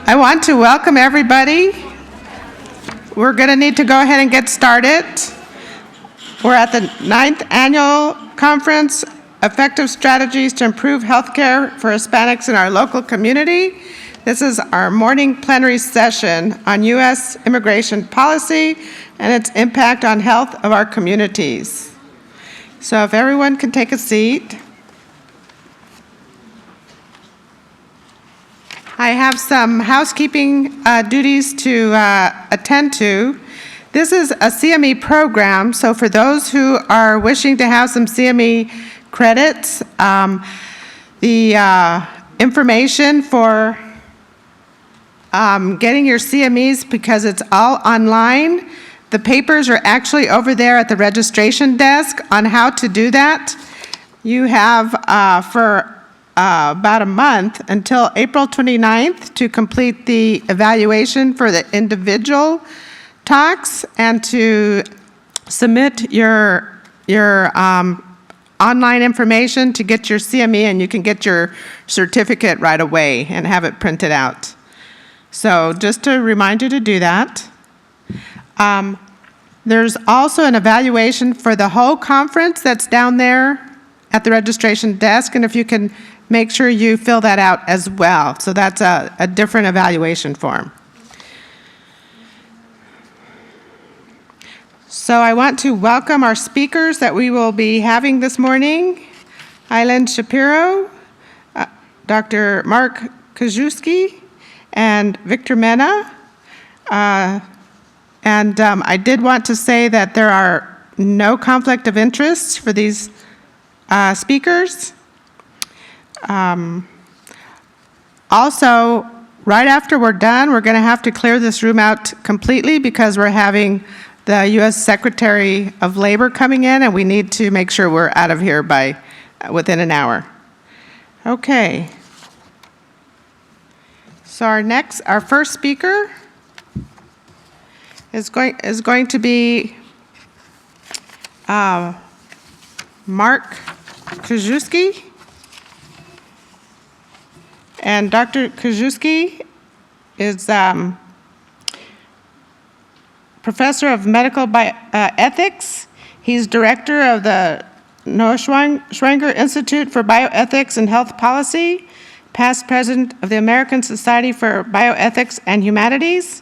I want to welcome everybody. We're going to need to go ahead and get started. We're at the 9th Annual Conference, Effective Strategies to Improve Healthcare for Hispanics in Our Local Community. This is our morning plenary session on U.S. immigration policy and its impact on health of our communities. So if everyone can take a seat. I have some housekeeping duties to attend to. This is a CME program, so for those who are wishing to have some CME credits, the information for getting your CMEs, because it's all online, the papers are actually over there at the registration desk on how to do that. You have for about a month until April 29th to complete the evaluation for the individual talks and to submit your online information to get your CME, and you can get your certificate right away and have it printed out. So just to remind you to do that. There's also an evaluation for the whole conference that's down there at the registration desk, and if you can make sure you fill that out as well. So that's a different evaluation form. So I want to welcome our speakers that we will be having this morning. Eileen Shapiro, Dr. Mark Kajewski, and Victor Mena. I did want to say that there are no conflict of interest for these speakers. Also, right after we're done, we're going to have to clear this room out completely because we're having the U.S. Secretary of Labor coming in, and we need to make sure we're out of here by within an hour. Okay. So our first speaker is going to be Mark Kajewski. And Dr. Kajewski is professor of medical ethics. He's director of the Noah Schwenger Institute for Bioethics and Health Policy, past president of the American Society for Bioethics and Humanities.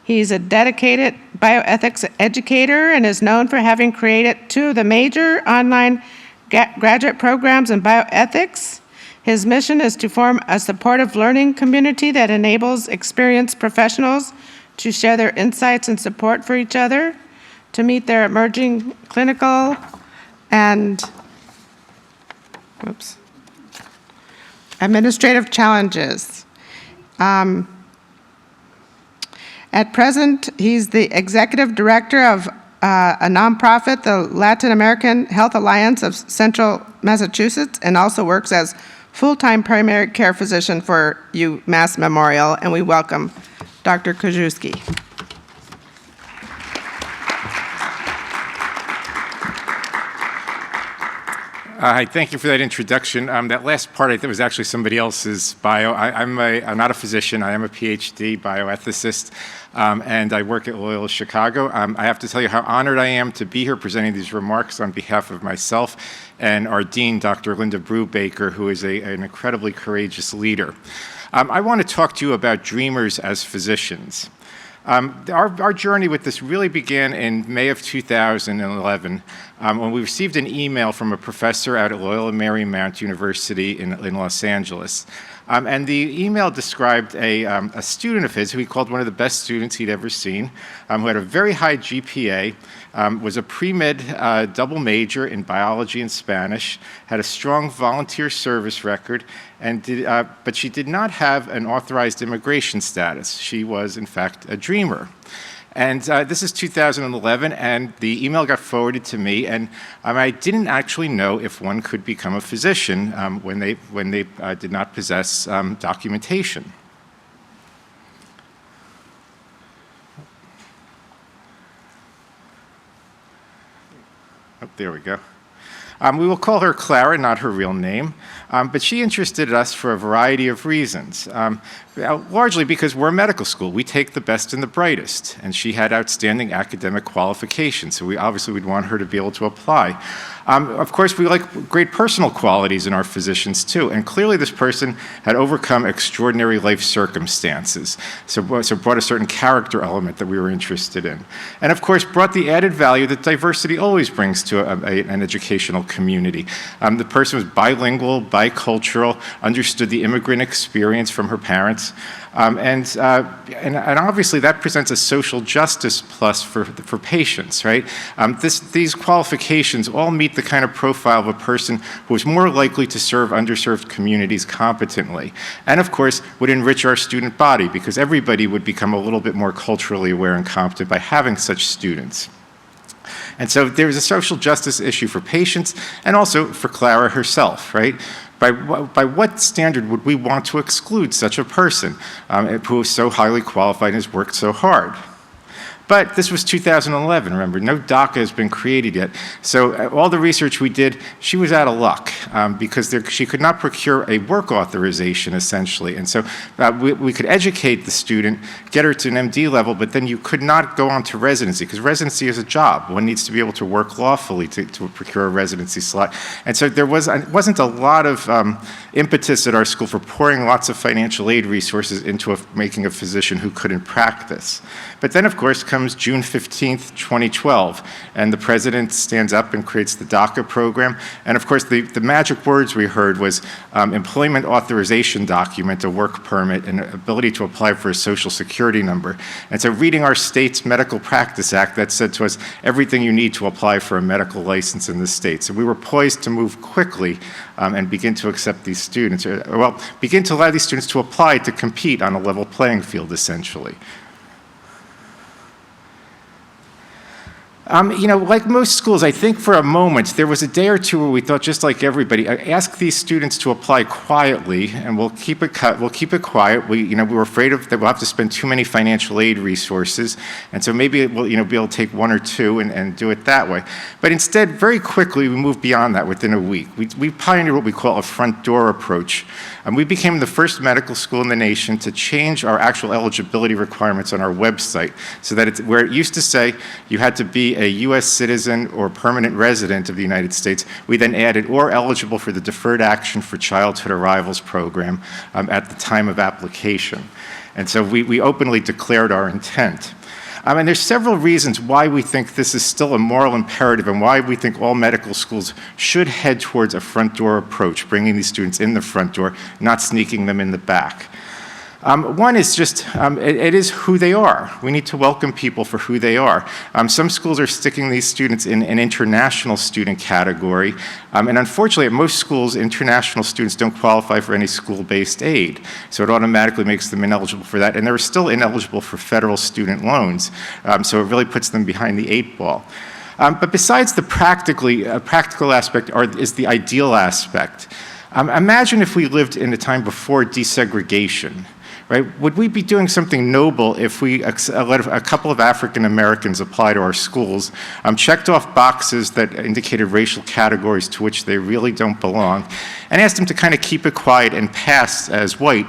He's a dedicated bioethics educator and is known for having created 2 of the major online graduate programs in bioethics. His mission is to form a supportive learning community that enables experienced professionals to share their insights and support for each other, to meet their emerging clinical and administrative challenges. At present, he's the executive director of a nonprofit, the Latin American Health Alliance of Central Massachusetts, and also works as full-time primary care physician for UMass Memorial, and we welcome Dr. Kajewski. Hi, thank you for that introduction. That last part, I think, was actually somebody else's bio. I'm not a physician. I am a PhD bioethicist, and I work at Loyola Chicago. I have to tell you how honored I am to be here presenting these remarks on behalf of myself and our dean, Dr. Linda Brubaker, who is an incredibly courageous leader. I want to talk to you about dreamers as physicians. Our journey with this really began in May of 2011 when we received an email from a professor out at Loyola Marymount University in Los Angeles. And the email described a student of his who he called one of the best students he'd ever seen, who had a very high GPA, was a pre-med double major in biology and Spanish, had a strong volunteer service record, but she did not have an authorized immigration status. She was, in fact, a dreamer. And this is 2011, and the email got forwarded to me, and I didn't actually know if one could become a physician when they did not possess documentation. Oh, there we go. We will call her Clara, not her real name, but she interested us for a variety of reasons, largely because we're a medical school. We take the best and the brightest, and she had outstanding academic qualifications, so obviously we'd want her to be able to apply. Of course, we like great personal qualities in our physicians too, and clearly this person had overcome extraordinary life circumstances, so brought a certain character element that we were interested in. And of course, brought the added value that diversity always brings to an educational community. The person was bilingual, bicultural, understood the immigrant experience from her parents, and obviously that presents a social justice plus for patients, right? These qualifications all meet the kind of profile of a person who is more likely to serve underserved communities competently, and of course would enrich our student body because everybody would become a little bit more culturally aware and competent by having such students. And so there's a social justice issue for patients and also for Clara herself, right? By what standard would we want to exclude such a person who is so highly qualified and has worked so hard? But this was 2011, remember, no DACA has been created yet. So all the research we did, she was out of luck because she could not procure a work authorization, essentially. And so we could educate the student, get her to an MD level, but then you could not go on to residency because residency is a job. One needs to be able to work lawfully to procure a residency slot. And so there wasn't a lot of impetus at our school for pouring lots of financial aid resources into making a physician who couldn't practice. But then, of course, comes June 15th, 2012, and the president stands up and creates the DACA program. And of course, the magic words we heard was employment authorization document, a work permit, and ability to apply for a social security number. And so reading our state's Medical Practice Act, that said to us everything you need to apply for a medical license in the state. So we were poised to move quickly and begin to accept these students, well, begin to allow these students to apply to compete on a level playing field, essentially. Like most schools, I think for a moment, there was a day or two where we thought, just like everybody, ask these students to apply quietly, and we'll keep it quiet. We were afraid that we'll have to spend too many financial aid resources, and so maybe we'll, be able to take one or two and do it that way. But instead, very quickly, we moved beyond that within a week. We pioneered what we call a front door approach. And we became the first medical school in the nation to change our actual eligibility requirements on our website so that where it used to say you had to be a U.S. citizen or permanent resident of the United States, we then added or eligible for the Deferred Action for Childhood Arrivals program at the time of application. And so we openly declared our intent. And there's several reasons why we think this is still a moral imperative and why we think all medical schools should head towards a front door approach, bringing these students in the front door, not sneaking them in the back. One is just, it is who they are. We need to welcome people for who they are. Some schools are sticking these students in an international student category, and unfortunately at most schools, international students don't qualify for any school-based aid, so it automatically makes them ineligible for that, and they're still ineligible for federal student loans, so it really puts them behind the 8 ball. But besides the practical aspect is the ideal aspect. Imagine if we lived in a time before desegregation. Right? Would we be doing something noble if we let a couple of African Americans apply to our schools, checked off boxes that indicated racial categories to which they really don't belong, and asked them to kind of keep it quiet and pass as white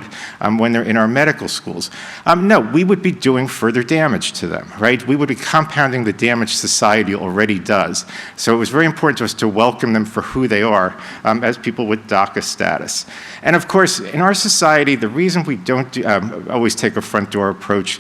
when they're in our medical schools? No, we would be doing further damage to them, right? We would be compounding the damage society already does. So it was very important to us to welcome them for who they are as people with DACA status. And of course, in our society, the reason we don't always take a front door approach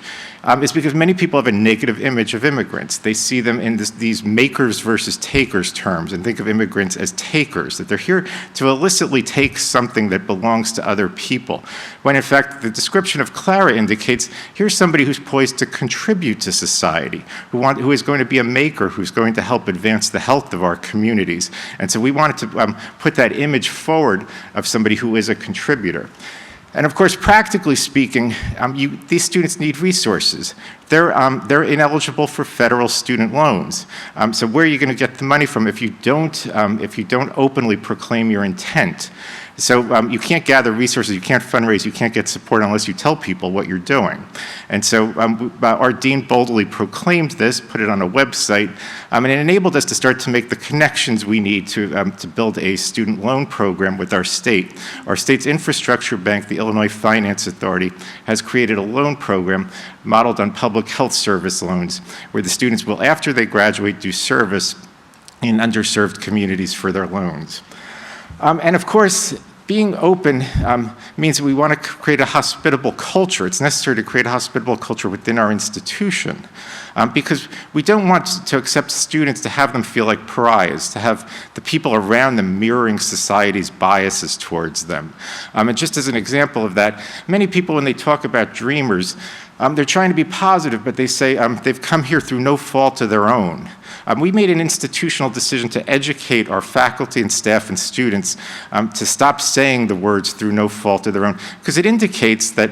is because many people have a negative image of immigrants. They see them in these makers versus takers terms and think of immigrants as takers, that they're here to illicitly take something that belongs to other people. When in fact, the description of Clara indicates here's somebody who's poised to contribute to society, who is going to be a maker, who's going to help advance the health of our communities. And so we wanted to put that image forward of somebody who is a contributor. And of course, practically speaking, these students need resources. They're ineligible for federal student loans. So where are you going to get the money from if you don't openly proclaim your intent? So you can't gather resources, you can't fundraise, you can't get support unless you tell people what you're doing. And so our dean boldly proclaimed this, put it on a website, and it enabled us to start to make the connections we need to build a student loan program with our state. Our state's infrastructure bank, the Illinois Finance Authority, has created a loan program modeled on public health service loans, where the students will, after they graduate, do service in underserved communities for their loans. And of course, being open means that we want to create a hospitable culture. It's necessary to create a hospitable culture within our institution because we don't want to accept students to have them feel like pariahs, to have the people around them mirroring society's biases towards them. And just as an example of that, many people, when they talk about dreamers, they're trying to be positive, but they say they've come here through no fault of their own. We made an institutional decision to educate our faculty and staff and students to stop saying the words through no fault of their own, because it indicates that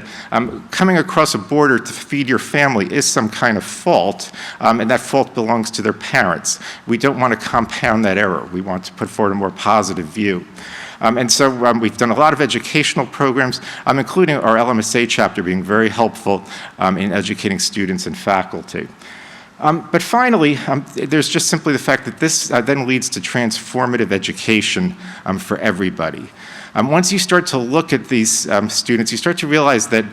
coming across a border to feed your family is some kind of fault, and that fault belongs to their parents. We don't want to compound that error. We want to put forward a more positive view. And so we've done a lot of educational programs, including our LMSA chapter being very helpful in educating students and faculty. But finally, there's just simply the fact that this then leads to transformative education for everybody. Once you start to look at these students, you start to realize that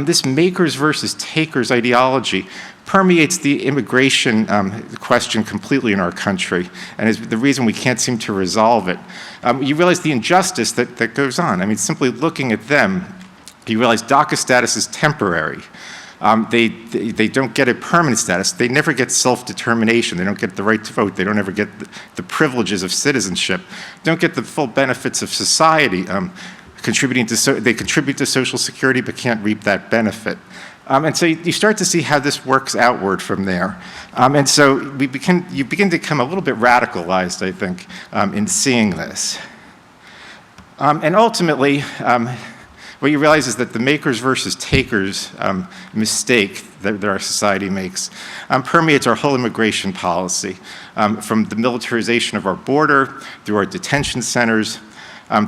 this makers versus takers ideology permeates the immigration question completely in our country, and is the reason we can't seem to resolve it. You realize the injustice that goes on. I mean, simply looking at them, you realize DACA status is temporary. They don't get a permanent status. They never get self-determination. They don't get the right to vote. They don't ever get the privileges of citizenship. Don't get the full benefits of society. They contribute to Social Security but can't reap that benefit. And so you start to see how this works outward from there. And so you begin to become a little bit radicalized, I think, in seeing this. And ultimately, what you realize is that the makers versus takers mistake that our society makes permeates our whole immigration policy, from the militarization of our border, through our detention centers,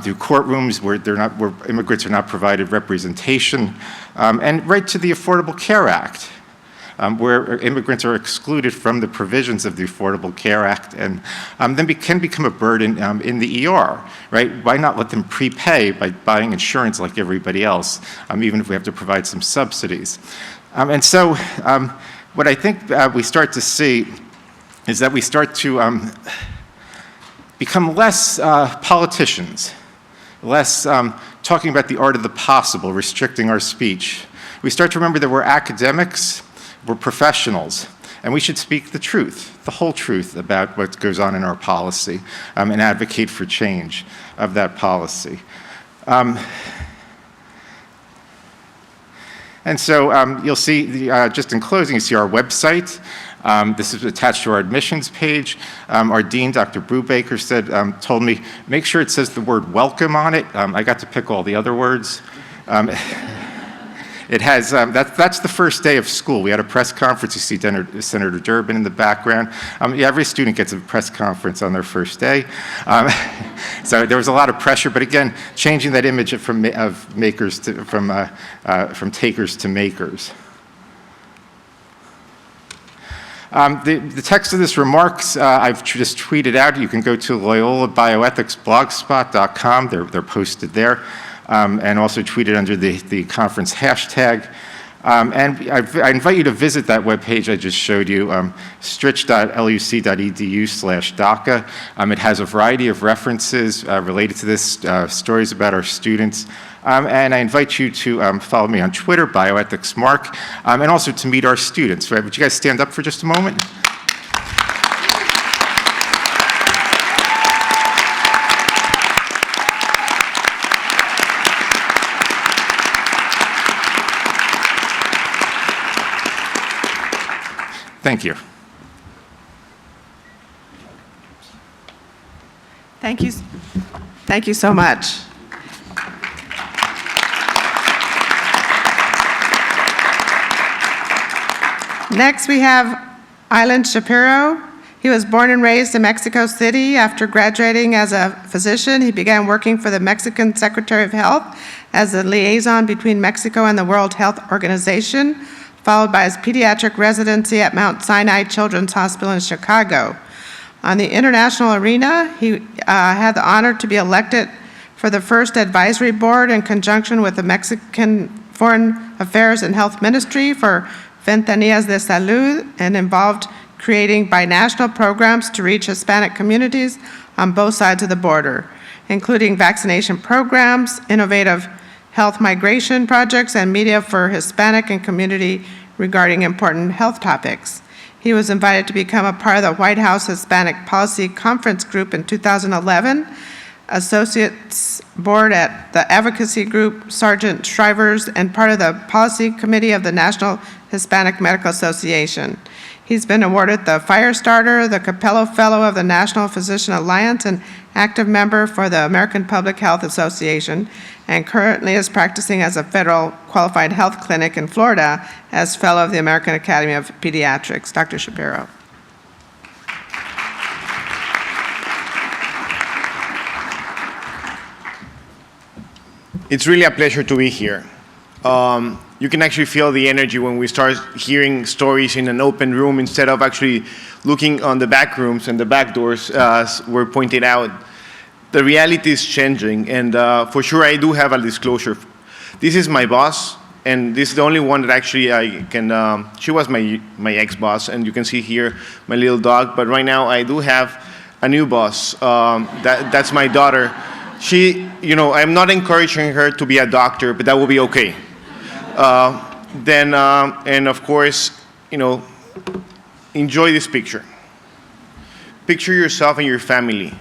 through courtrooms where immigrants are not provided representation, and right to the Affordable Care Act, where immigrants are excluded from the provisions of the Affordable Care Act and then can become a burden in the ER, right? Why not let them prepay by buying insurance like everybody else, even if we have to provide some subsidies? And so what I think we start to see is that we start to become less politicians, less talking about the art of the possible, restricting our speech. We start to remember that we're academics, we're professionals, and we should speak the truth, the whole truth about what goes on in our policy, and advocate for change of that policy. And so you'll see, just in closing, you see our website. This is attached to our admissions page. Our dean, Dr. Brubaker, told me, make sure it says the word welcome on it. I got to pick all the other words. It has, that's the first day of school. We had a press conference. You see Senator Durbin in the background. Every student gets a press conference on their first day. So there was a lot of pressure, but again, changing that image from makers to, from takers to makers. The text of this remarks I've just tweeted out. You can go to loyolabioethicsblogspot.com. They're posted there. And also tweeted under the conference hashtag. And I invite you to visit that webpage I just showed you, stritch.luc.edu/DACA. It has a variety of references related to this, stories about our students. And I invite you to follow me on Twitter, BioethicsMark, and also to meet our students. Right? Would you guys stand up for just a moment? Thank you. Thank you. Thank you so much. Next, we have Island Shapiro. He was born and raised in Mexico City. After graduating as a physician, he began working for the Mexican Secretary of Health as a liaison between Mexico and the World Health Organization, followed by his pediatric residency at Mount Sinai Children's Hospital in Chicago. On the international arena, he had the honor to be elected for the first advisory board in conjunction with the Mexican Foreign Affairs and Health Ministry for Ventanillas de Salud, and involved creating binational programs to reach Hispanic communities on both sides of the border, including vaccination programs, innovative health migration projects, and media for Hispanic and community regarding important health topics. He was invited to become a part of the White House Hispanic Policy Conference Group in 2011, Associates Board at the Advocacy Group Sargent Shrivers, and part of the Policy Committee of the National Hispanic Medical Association. He's been awarded the Firestarter, the Capello Fellow of the National Physician Alliance, and active member for the American Public Health Association, and currently is practicing as a federal qualified health clinic in Florida as Fellow of the American Academy of Pediatrics. Dr. Shapiro. It's really a pleasure to be here. You can actually feel the energy when we start hearing stories in an open room instead of actually looking on the back rooms and the back doors, as were pointed out. The reality is changing, and for sure I do have a disclosure. This is my boss, and this is the only one that actually I can, she was my ex-boss, and you can see here my little dog, but right now I do have a new boss. That's my daughter. She, I'm not encouraging her to be a doctor, but that will be okay. And of course, enjoy this picture. Picture yourself and your family.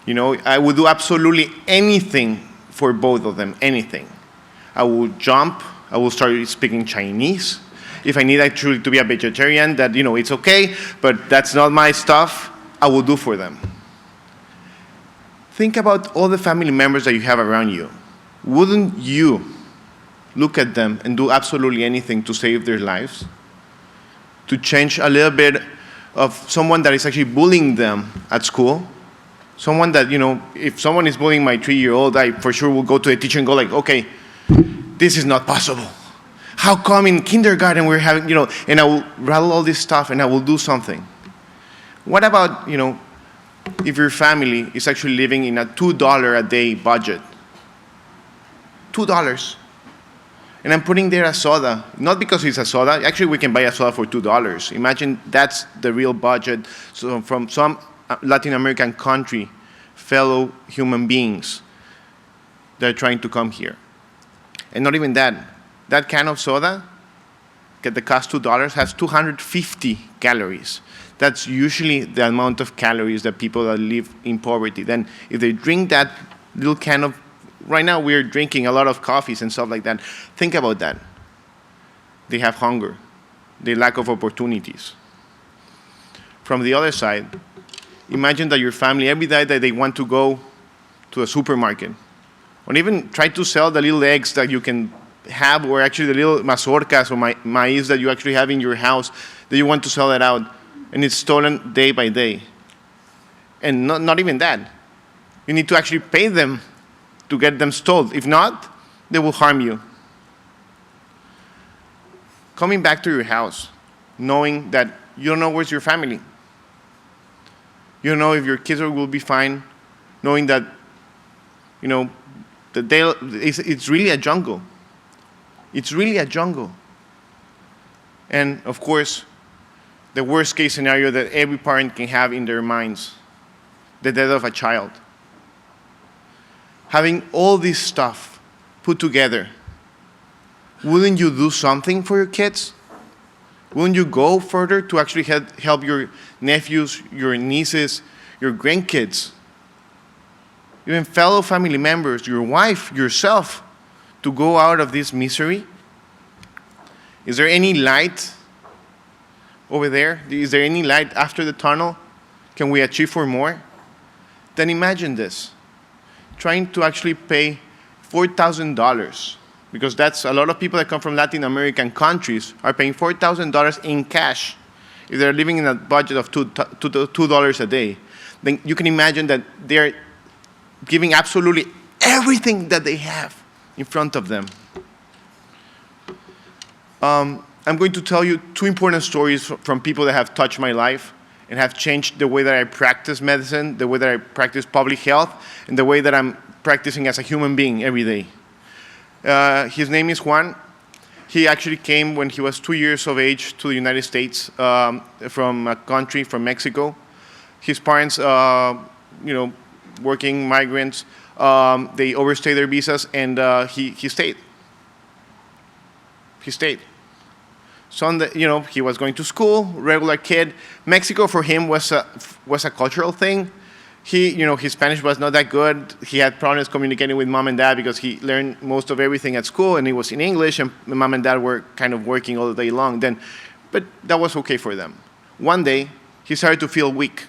I would do absolutely anything for both of them, anything. I will jump, I will start speaking Chinese. If I need actually to be a vegetarian, that, it's okay, but that's not my stuff, I will do for them. Think about all the family members that you have around you. Wouldn't you look at them and do absolutely anything to save their lives? To change a little bit of someone that is actually bullying them at school? Someone that, if someone is bullying my 3-year-old, I for sure will go to the teacher and go like, okay, this is not possible. How come in kindergarten we're having, and I will rattle all this stuff and I will do something. What about, if your family is actually living in a $2 a day budget? $2. And I'm putting there a soda, not because it's a soda. Actually, we can buy a soda for $2. Imagine that's the real budget. So from some Latin American country, fellow human beings that are trying to come here. And not even that. That can of soda, that costs $2, has 250 calories. That's usually the amount of calories that people that live in poverty. Then if they drink that little can of, right now we're drinking a lot of coffees and stuff like that. Think about that. They have hunger. They lack of opportunities. From the other side, imagine that your family, every day that they want to go to a supermarket, or even try to sell the little eggs that you can have, or actually the little mazorcas or maize that you actually have in your house, that you want to sell it out, and it's stolen day by day. And not even that. You need to actually pay them to get them stolen. If not, they will harm you. Coming back to your house, knowing that you don't know where's your family. You don't know if your kids will be fine, knowing that, it's really a jungle. It's really a jungle. And of course, the worst case scenario that every parent can have in their minds, the death of a child. Having all this stuff put together, wouldn't you do something for your kids? Wouldn't you go further to actually help your nephews, your nieces, your grandkids, even fellow family members, your wife, yourself, to go out of this misery? Is there any light over there? Is there any light after the tunnel? Can we achieve for more? Then imagine this, trying to actually pay $4,000, because that's a lot of people that come from Latin American countries are paying $4,000 in cash if they're living in a budget of $2 a day, then you can imagine that they're giving absolutely everything that they have in front of them. I'm going to tell you two important stories from people that have touched my life and have changed the way that I practice medicine, the way that I practice public health, and the way that I'm practicing as a human being every day. His name is Juan. He actually came when he was 2 years of age to the United States from a country, from Mexico. His parents, working migrants, they overstayed their visas, and he stayed. He stayed. Sunday, he was going to school, regular kid. Mexico for him was a cultural thing. His Spanish was not that good. He had problems communicating with mom and dad because he learned most of everything at school, and it was in English, and mom and dad were kind of working all day long then. But that was okay for them. One day, he started to feel weak.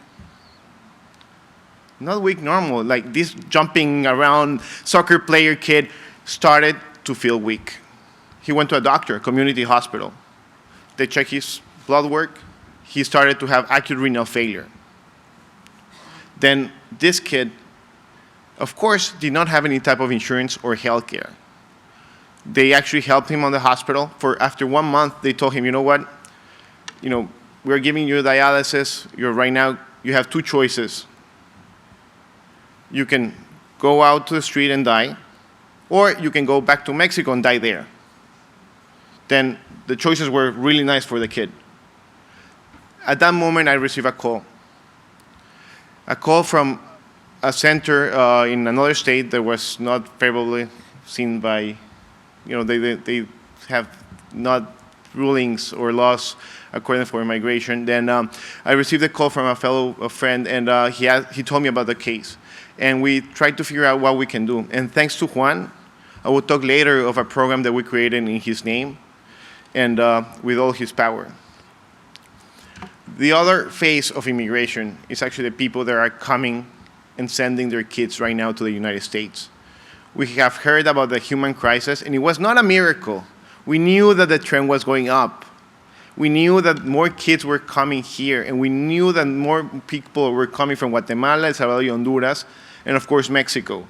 Not weak normal, like this jumping around soccer player kid started to feel weak. He went to a doctor, community hospital. They checked his blood work. He started to have acute renal failure. Then this kid, of course, did not have any type of insurance or health care. They actually helped him on the hospital. After 1 month, they told him, you know what? We're giving you dialysis. Right now, you have two choices. You can go out to the street and die, or you can go back to Mexico and die there. Then the choices were really nice for the kid. At that moment, I received a call from a center in another state that was not favorably seen by, they have not rulings or laws according for immigration. Then I received a call from a friend, and he told me about the case. And we tried to figure out what we can do. And thanks to Juan, I will talk later of a program that we created in his name and with all his power. The other phase of immigration is actually the people that are coming and sending their kids right now to the United States. We have heard about the human crisis, and it was not a miracle. We knew that the trend was going up. We knew that more kids were coming here, and we knew that more people were coming from Guatemala, El Salvador, y Honduras, and of course Mexico.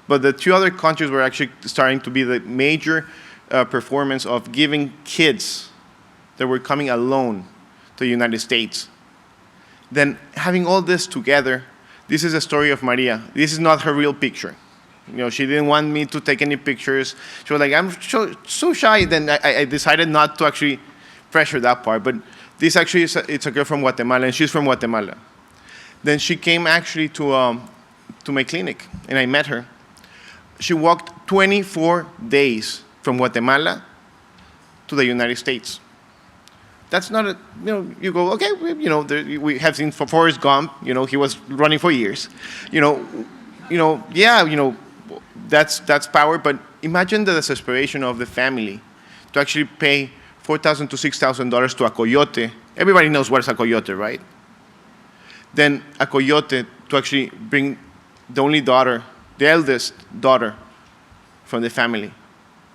But the two other countries were actually starting to be the major performance of giving kids that were coming alone to the United States. Then having all this together, this is the story of Maria. This is not her real picture. She didn't want me to take any pictures. She was like, I'm so shy. Then I decided not to actually pressure that part. But this actually it's a girl from Guatemala, and she's from Guatemala. Then she came actually to my clinic, and I met her. She walked 24 days from Guatemala to the United States. That's not you go, okay, we have seen for Forrest Gump, he was running for years. That's power, but imagine the desperation of the family to actually pay $4,000 to $6,000 to a coyote. Everybody knows what is a coyote, right? Then a coyote to actually bring the only daughter, the eldest daughter from the family.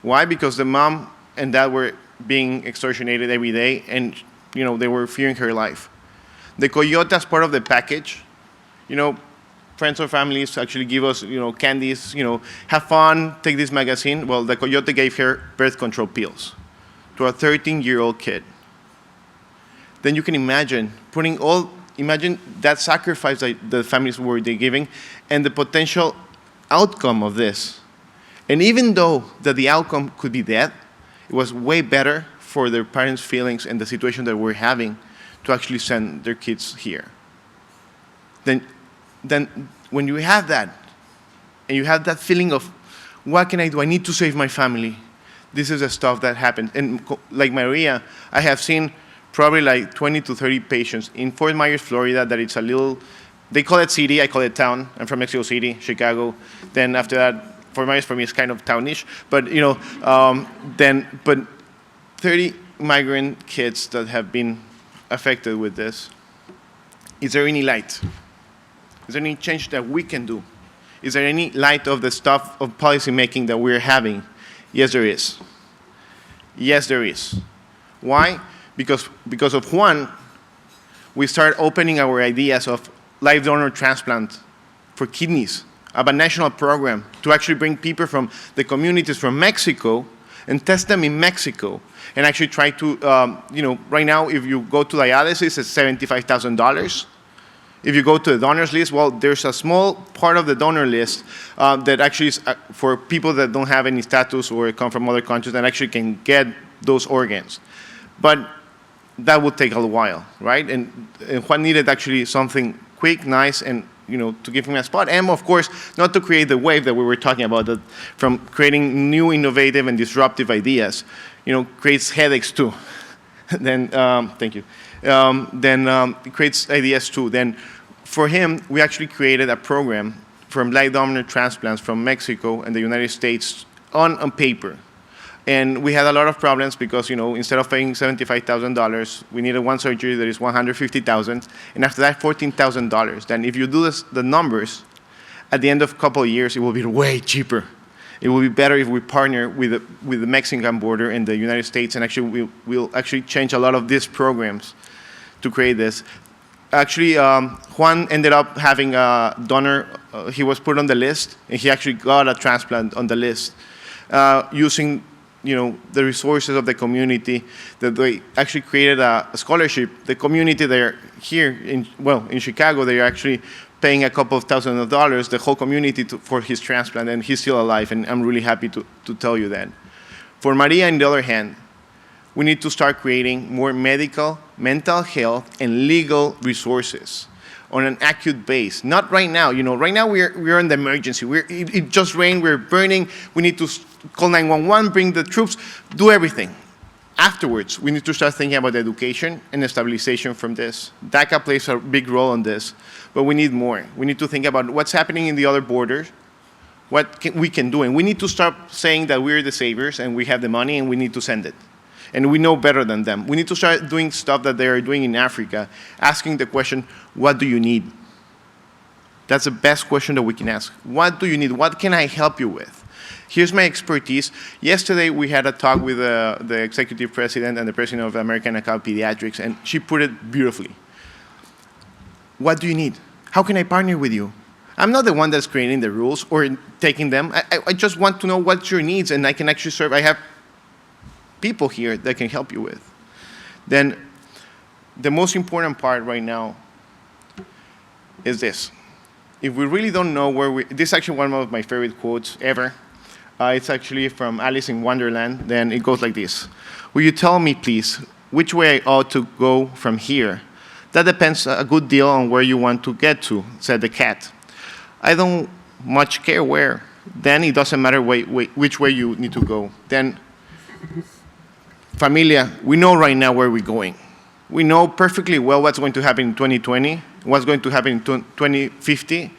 Why? Because the mom and dad were being extortionated every day, and they were fearing her life. The coyote, as part of the package, friends or families actually give us, candies, have fun, take this magazine. Well, the coyote gave her birth control pills to a 13-year-old kid. Then you can imagine imagine that sacrifice that the families were giving and the potential outcome of this. And even though that the outcome could be death, it was way better for their parents' feelings and the situation that we're having to actually send their kids here. Then when you have that, and you have that feeling of, what can I do? I need to save my family. This is the stuff that happens. And like Maria, I have seen probably like 20 to 30 patients in Fort Myers, Florida, that it's a little, they call it city, I call it town. I'm from Mexico City, Chicago. Then after that, Fort Myers for me is kind of townish. But, but 30 migrant kids that have been affected with this. Is there any light? Is there any change that we can do? Is there any light of the stuff of policy making that we're having? Yes, there is. Yes, there is. Why? because of Juan, we started opening our ideas of live donor transplant for kidneys, of a national program to actually bring people from the communities from Mexico and test them in Mexico, and actually try to, right now, if you go to dialysis, it's $75,000. If you go to the donors list, well, there's a small part of the donor list that actually is for people that don't have any status or come from other countries that actually can get those organs. But that would take a little while, right? And Juan needed actually something quick, nice, and to give him a spot. And of course, not to create the wave that we were talking about, that from creating new, innovative, and disruptive ideas, creates headaches too. Then, thank you. It creates ideas too. Then, for him, we actually created a program from live donor transplants from Mexico and the United States on paper. And we had a lot of problems because, instead of paying $75,000, we needed one surgery that is $150,000, and after that, $14,000. Then if you do the numbers, at the end of a couple of years, it will be way cheaper. It will be better if we partner with the Mexican border and the United States, and actually we'll actually change a lot of these programs to create this. Actually, Juan ended up having a donor. He was put on the list, and he actually got a transplant on the list using the resources of the community, that they actually created a scholarship. The community there here in Chicago, they are actually paying a couple of thousands of dollars, the whole community for his transplant, and he's still alive, and I'm really happy to tell you that. For Maria, on the other hand, we need to start creating more medical, mental health, and legal resources on an acute base. Not right now. Right now we're in the emergency. It just rained. We're burning. We need to call 911, bring the troops, do everything. Afterwards, we need to start thinking about education and the stabilization from this. DACA plays a big role on this, but we need more. We need to think about what's happening in the other borders, what we can do, and we need to stop saying that we're the saviors and we have the money and we need to send it. And we know better than them. We need to start doing stuff that they are doing in Africa, asking the question, what do you need? That's the best question that we can ask. What do you need? What can I help you with? Here's my expertise. Yesterday, we had a talk with the executive president and the president of American Academy of Pediatrics, and she put it beautifully. What do you need? How can I partner with you? I'm not the one that's creating the rules or taking them. I just want to know what's your needs, and I can actually serve. I have people here that can help you with. Then the most important part right now is this. If we really don't know this is actually one of my favorite quotes ever. It's actually from Alice in Wonderland. Then it goes like this. Will you tell me, please, which way I ought to go from here? That depends a good deal on where you want to get to, said the cat. I don't much care where. Then it doesn't matter which way you need to go. Then, familia, we know right now where we're going. We know perfectly well what's going to happen in 2020, what's going to happen in 2050,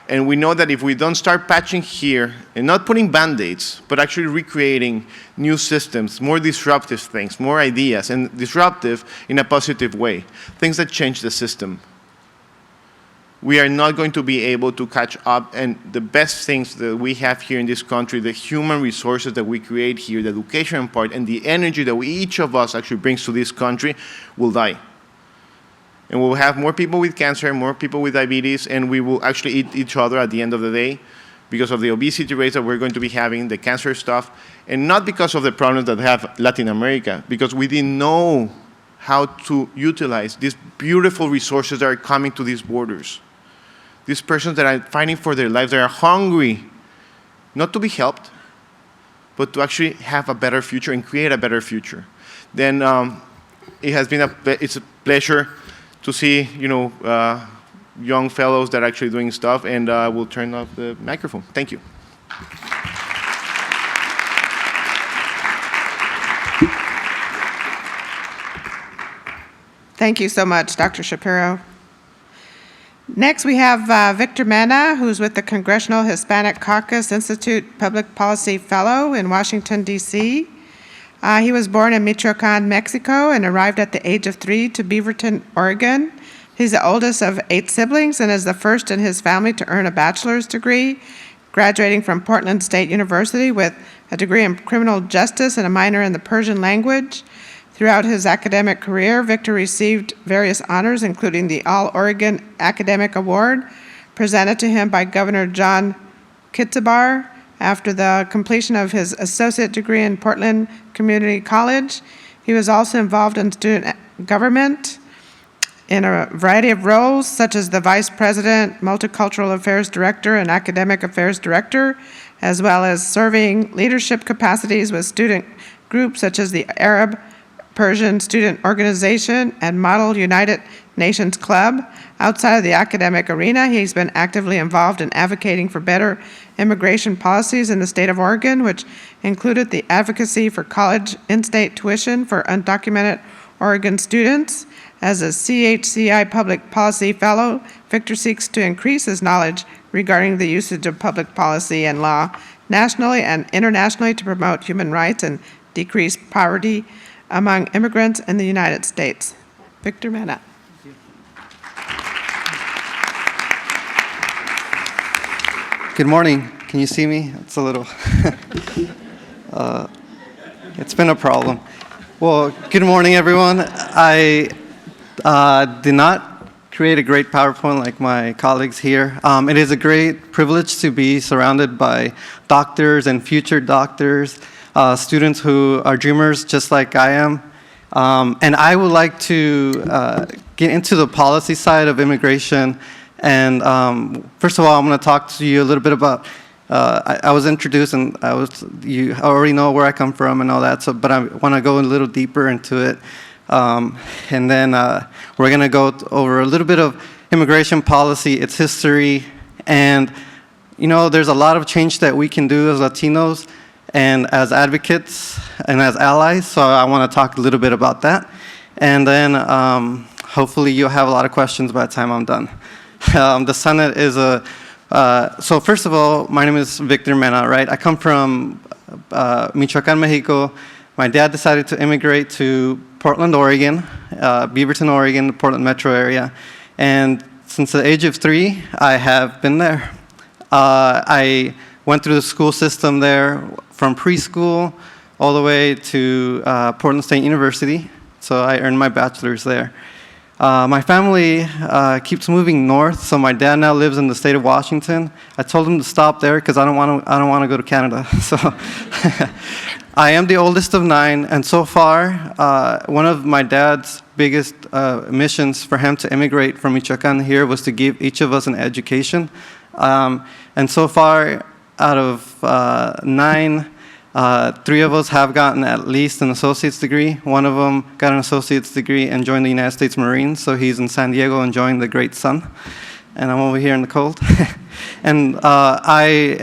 and we know that if we don't start patching here and not putting Band-Aids, but actually recreating new systems, more disruptive things, more ideas, and disruptive in a positive way, things that change the system, we are not going to be able to catch up. And the best things that we have here in this country, the human resources that we create here, the education part, and the energy that each of us actually brings to this country will die. And we'll have more people with cancer, more people with diabetes, and we will actually eat each other at the end of the day because of the obesity rates that we're going to be having, the cancer stuff, and not because of the problems that have Latin America, because we didn't know how to utilize these beautiful resources that are coming to these borders. These persons that are fighting for their lives, they are hungry, not to be helped, but to actually have a better future and create a better future. Then it has been it's a pleasure to see, young fellows that are actually doing stuff, and we'll turn off the microphone. Thank you. Thank you so much, Dr. Shapiro. Next, we have Victor Mena, who's with the Congressional Hispanic Caucus Institute Public Policy Fellow in Washington, D.C. He was born in Michoacan, Mexico, and arrived at the age of 3 to Beaverton, Oregon. He's the oldest of 8 siblings and is the first in his family to earn a bachelor's degree, graduating from Portland State University with a degree in criminal justice and a minor in the Persian language. Throughout his academic career, Victor received various honors, including the All-Oregon Academic Award, presented to him by Governor John Kitzabar after the completion of his associate degree in Portland Community College. He was also involved in student government in a variety of roles, such as the Vice President, Multicultural Affairs Director, and Academic Affairs Director, as well as serving leadership capacities with student groups such as the Arab Persian Student Organization and Model United Nations Club. Outside of the academic arena, he's been actively involved in advocating for better immigration policies in the state of Oregon, which included the advocacy for college in-state tuition for undocumented Oregon students. As a CHCI Public Policy Fellow, Victor seeks to increase his knowledge regarding the usage of public policy and law nationally and internationally to promote human rights and decrease poverty among immigrants in the United States. Victor Mena. Good morning. Can you see me? It's a little, it's been a problem. Well, good morning, everyone. I did not create a great PowerPoint like my colleagues here. It is a great privilege to be surrounded by doctors and future doctors, students who are dreamers just like I am. And I would like to get into the policy side of immigration. And first of all, I'm going to talk to you a little bit about, I was introduced and you already know where I come from and all that, but I want to go a little deeper into it. And then we're going to go over a little bit of immigration policy, its history, and there's a lot of change that we can do as Latinos and as advocates and as allies, so I want to talk a little bit about that. And then hopefully you'll have a lot of questions by the time I'm done. The Senate is so first of all, my name is Victor Mena, right? I come from Michoacan, Mexico. My dad decided to immigrate to Portland, Oregon, Beaverton, Oregon, the Portland metro area. And since the age of 3, I have been there. I went through the school system there from preschool all the way to Portland State University. So I earned my bachelor's there. My family keeps moving north, so my dad now lives in the state of Washington. I told him to stop there because I don't want to go to Canada. So I am the oldest of 9, and so far, one of my dad's biggest missions for him to immigrate from Michoacan here was to give each of us an education. And so far, out of 9, 3 of us have gotten at least an associate's degree. One of them got an associate's degree and joined the United States Marines, so he's in San Diego enjoying the great sun. And I'm over here in the cold. And I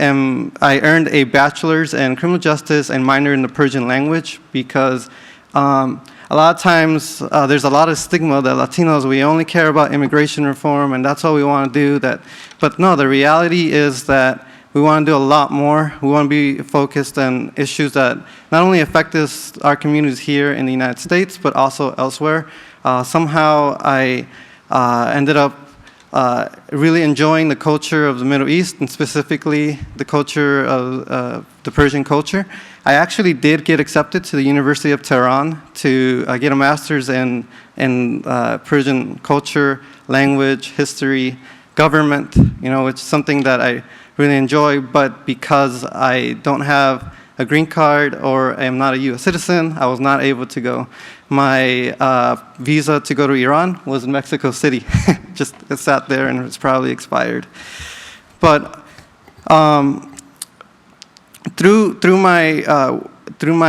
earned a bachelor's in criminal justice and minor in the Persian language because a lot of times there's a lot of stigma that Latinos, we only care about immigration reform and that's all we want to do. But no, the reality is that we want to do a lot more. We want to be focused on issues that not only affect our communities here in the United States, but also elsewhere. Somehow I ended up really enjoying the culture of the Middle East, and specifically the culture of the Persian culture. I actually did get accepted to the University of Tehran to get a master's in Persian culture, language, history, government, which is something that I really enjoy, but because I don't have a green card or am not a U.S. citizen, I was not able to go. My visa to go to Iran was in Mexico City. Just it sat there and it's probably expired. But through my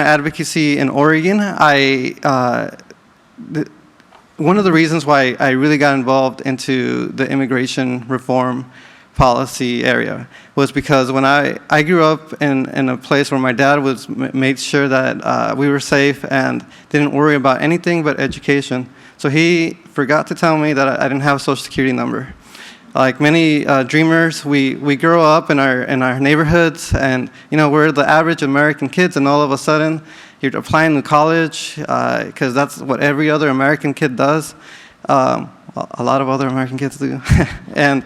advocacy in Oregon, one of the reasons why I really got involved into the immigration reform policy area was because when I grew up in a place where my dad made sure that we were safe and didn't worry about anything but education. So he forgot to tell me that I didn't have a social security number. Like many dreamers, we grow up in our neighborhoods, and we're the average American kids, and all of a sudden you're applying to college because that's what every other American kid does. A lot of other American kids do. And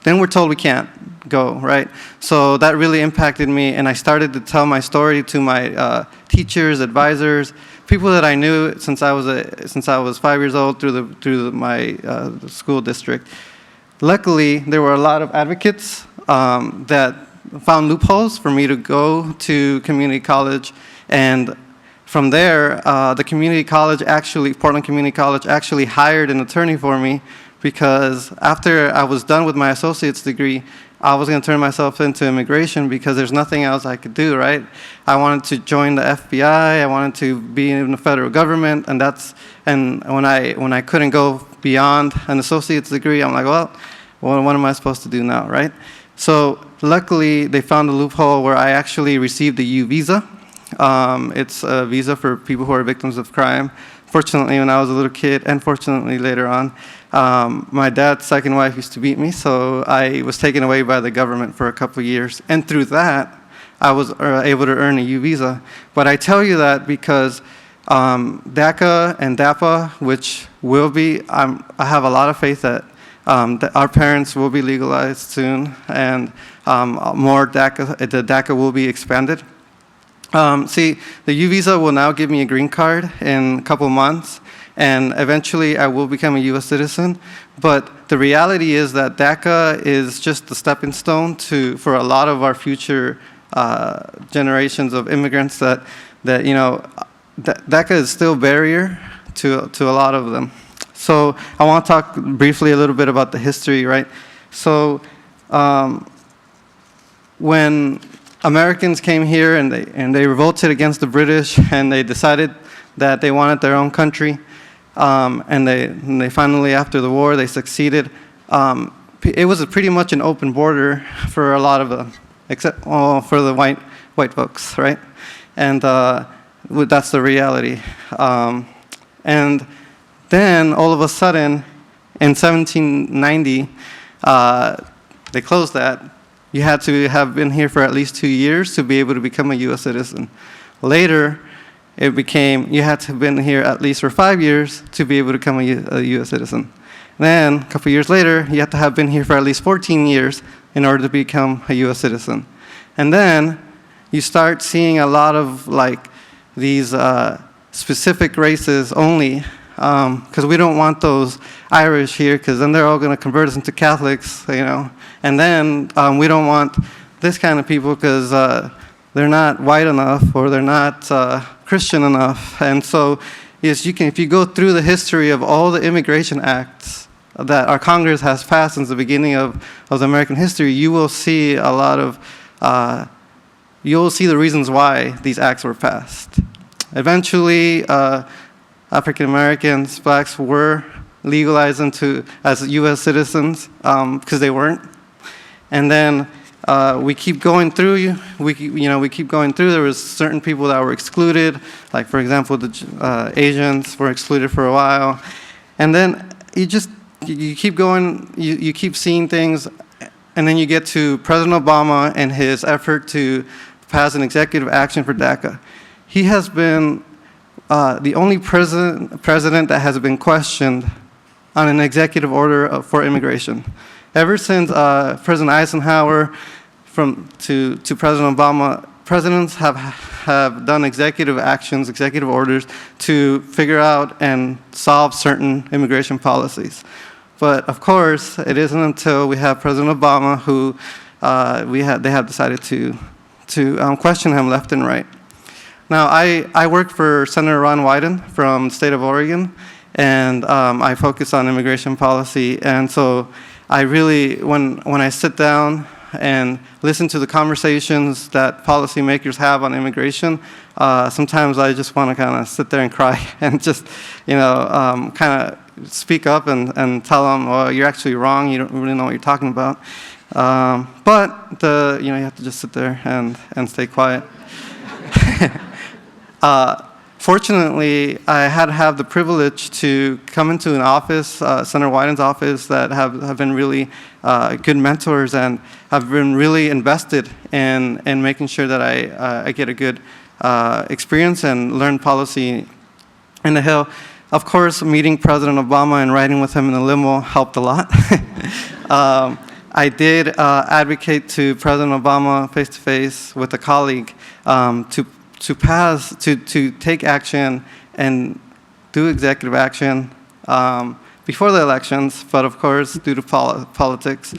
then we're told we can't go, right? So that really impacted me, and I started to tell my story to my teachers, advisors, people that I knew since I was 5 years old through my school district. Luckily, there were a lot of advocates that found loopholes for me to go to community college, and from there, the community college Portland Community College actually hired an attorney for me, because after I was done with my associate's degree, I was going to turn myself into immigration because there's nothing else I could do, right? I wanted to join the FBI, I wanted to be in the federal government, and when I couldn't go beyond an associate's degree, I'm like, well, what am I supposed to do now, right? So luckily, they found a loophole where I actually received a U visa. It's a visa for people who are victims of crime. Fortunately, when I was a little kid, and fortunately later on, my dad's second wife used to beat me, so I was taken away by the government for a couple of years. And through that, I was able to earn a U visa. But I tell you that because DACA and DAPA, which will be, I have a lot of faith that our parents will be legalized soon, and the DACA will be expanded. See, the U visa will now give me a green card in a couple months, and eventually I will become a U.S. citizen. But the reality is that DACA is just the stepping stone for a lot of our future generations of immigrants. That DACA is still a barrier to a lot of them. So I want to talk briefly a little bit about the history, right? So when Americans came here and they revolted against the British, and they decided that they wanted their own country, and they finally, after the war, they succeeded. It was pretty much an open border for a lot of them, except for the white folks, right? And that's the reality. And then all of a sudden, in 1790, they closed that. You had to have been here for at least 2 years to be able to become a U.S. citizen. Later, it became you had to have been here at least for 5 years to be able to become a U.S. citizen. Then, a couple years later, you have to have been here for at least 14 years in order to become a U.S. citizen. And then, you start seeing a lot of these specific races only, because we don't want those Irish here, because then they're all going to convert us into Catholics, And then we don't want this kind of people because they're not white enough or they're not Christian enough. And so, yes, if you go through the history of all the immigration acts that our Congress has passed since the beginning of the American history, you will see you'll see the reasons why these acts were passed. Eventually, African Americans, blacks were legalized as U.S. citizens because they weren't. And then we keep going through. We keep going through. There was certain people that were excluded, like for example, the Asians were excluded for a while. And then you keep going. You keep seeing things, and then you get to President Obama and his effort to pass an executive action for DACA. He has been the only president that has been questioned on an executive order for immigration. Ever since President Eisenhower to President Obama, presidents have done executive actions, executive orders to figure out and solve certain immigration policies. But of course, it isn't until we have President Obama who they have decided to question him left and right. Now, I work for Senator Ron Wyden from the state of Oregon, and I focus on immigration policy. And so I really, when I sit down and listen to the conversations that policymakers have on immigration, sometimes I just want to kind of sit there and cry and just, kind of speak up and tell them, well, you're actually wrong, you don't really know what you're talking about. But you have to just sit there and stay quiet. Fortunately, I had to have the privilege to come into an office, Senator Wyden's office, that have been really good mentors and have been really invested in making sure that I get a good experience and learn policy in the Hill. Of course, meeting President Obama and riding with him in the limo helped a lot. I did advocate to President Obama face-to-face with a colleague to take action and do executive action before the elections, but of course, due to politics,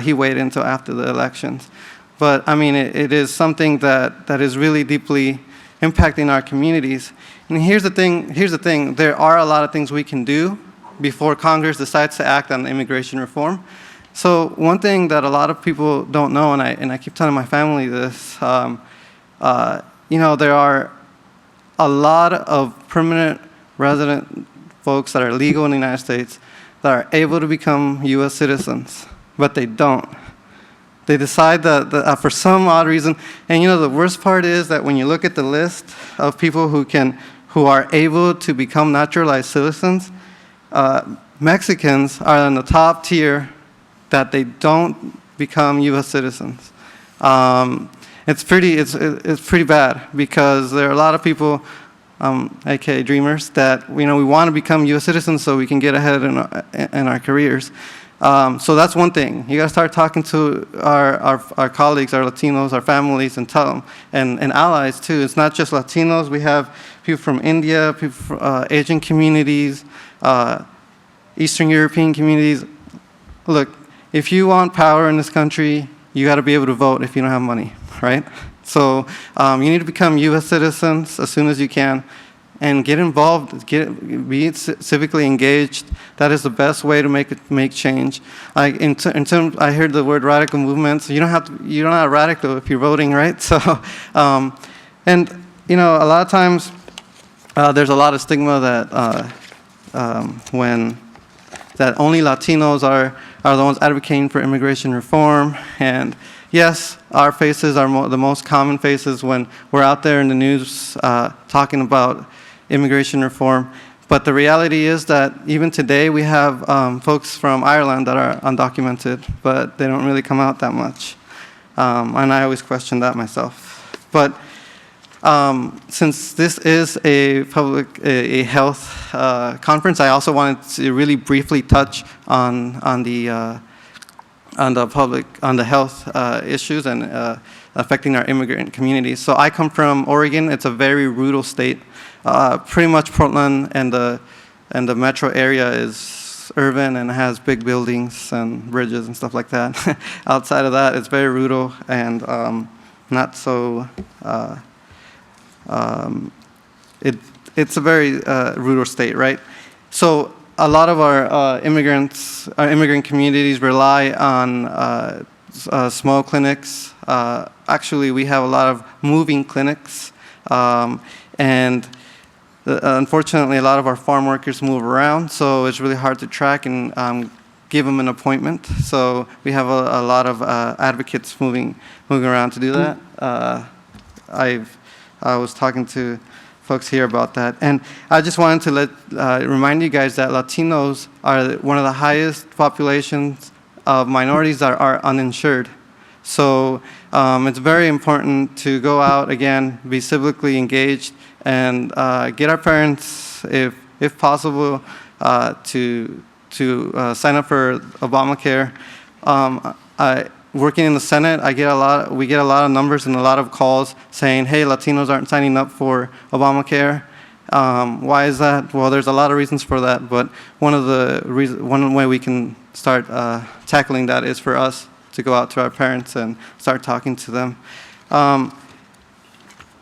he waited until after the elections. But I mean, it is something that is really deeply impacting our communities. And here's the thing, there are a lot of things we can do before Congress decides to act on immigration reform. So one thing that a lot of people don't know, and I keep telling my family this, you know, there are a lot of permanent resident folks that are legal in the United States that are able to become U.S. citizens, but they don't. They decide that for some odd reason, and you know the worst part is that when you look at the list of people who are able to become naturalized citizens, Mexicans are in the top tier that they don't become U.S. citizens. It's pretty bad because there are a lot of people, aka dreamers, that we want to become U.S. citizens so we can get ahead in our careers. So that's one thing. You got to start talking to our colleagues, our Latinos, our families, and tell them, and allies too. It's not just Latinos. We have people from India, people from Asian communities, Eastern European communities. Look, if you want power in this country, you got to be able to vote if you don't have money, right? So you need to become U.S. citizens as soon as you can, and get involved, be civically engaged. That is the best way to make change. Like in terms, I heard the word radical movements. You're not radical if you're voting, right? So, and you know, a lot of times there's a lot of stigma that only Latinos are the ones advocating for immigration reform. And yes, our faces are the most common faces when we're out there in the news talking about immigration reform. But the reality is that even today we have folks from Ireland that are undocumented, but they don't really come out that much. And I always question that myself. But since this is a health conference, I also wanted to really briefly touch on the health issues and affecting our immigrant communities. So I come from Oregon. It's a very rural state. Pretty much Portland and the metro area is urban and has big buildings and bridges and stuff like that. Outside of that, it's very rural and not so. It's a very rural state, right? So a lot of our immigrant communities rely on small clinics. Actually, we have a lot of moving clinics, and unfortunately, a lot of our farm workers move around, so it's really hard to track and give them an appointment. So we have a lot of advocates moving around to do that. I was talking to folks here about that, and I just wanted to remind you guys that Latinos are one of the highest populations of minorities that are uninsured. So it's very important to go out again, be civically engaged, and get our parents, if possible, to sign up for Obamacare. Working in the Senate, we get a lot of numbers and a lot of calls saying, "Hey, Latinos aren't signing up for Obamacare." Why is that? Well, there's a lot of reasons for that, but one way we can start tackling that is for us to go out to our parents and start talking to them.